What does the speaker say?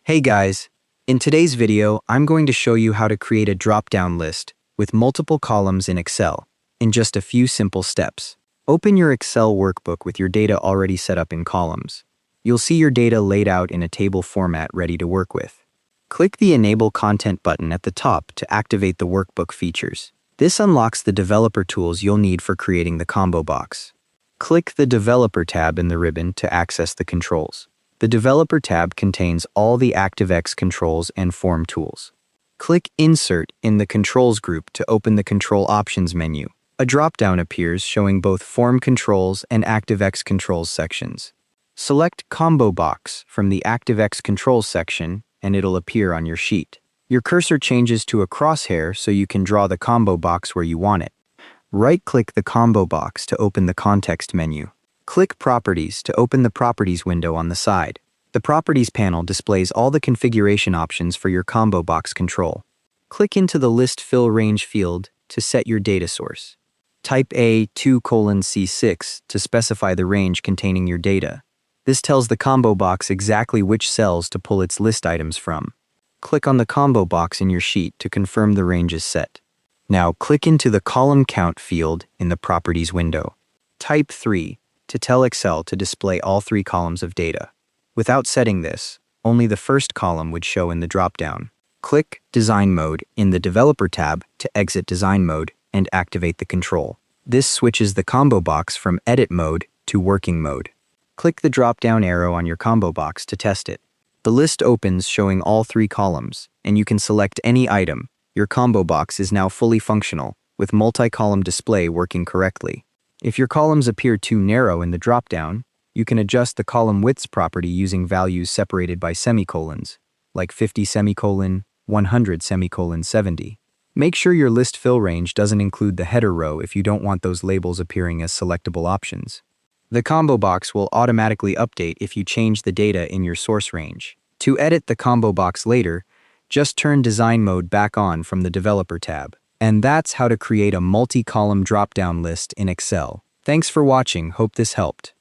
Hey guys, in today's video, I'm going to show you how to create a drop-down list with multiple columns in Excel in just a few simple steps. Open your Excel workbook with your data already set up in columns. You'll see your data laid out in a table format ready to work with. Click the Enable Content button at the top to activate the workbook features. This unlocks the developer tools you'll need for creating the combo box. Click the Developer tab in the ribbon to access the controls. The Developer tab contains all the ActiveX controls and form tools. Click Insert in the Controls group to open the Control Options menu. A drop-down appears showing both Form Controls and ActiveX Controls sections. Select Combo Box from the ActiveX Controls section and it'll appear on your sheet. Your cursor changes to a crosshair so you can draw the combo box where you want it. Right-click the combo box to open the context menu. Click Properties to open the Properties window on the side. The Properties panel displays all the configuration options for your combo box control. Click into the List Fill Range field to set your data source. Type A2:C6 to specify the range containing your data. This tells the combo box exactly which cells to pull its list items from. Click on the combo box in your sheet to confirm the range is set. Now click into the Column Count field in the Properties window. Type 3 to tell Excel to display all 3 columns of data. Without setting this, only the first column would show in the dropdown. Click Design Mode in the Developer tab to exit Design Mode and activate the control. This switches the combo box from Edit Mode to Working Mode. Click the drop-down arrow on your combo box to test it. The list opens showing all 3 columns, and you can select any item. Your combo box is now fully functional, with multi-column display working correctly. If your columns appear too narrow in the dropdown, you can adjust the column widths property using values separated by semicolons, like 50 semicolon, 100 semicolon 70. Make sure your list fill range doesn't include the header row if you don't want those labels appearing as selectable options. The combo box will automatically update if you change the data in your source range. To edit the combo box later, just turn Design Mode back on from the Developer tab. And that's how to create a multi-column drop-down list in Excel. Thanks for watching, hope this helped.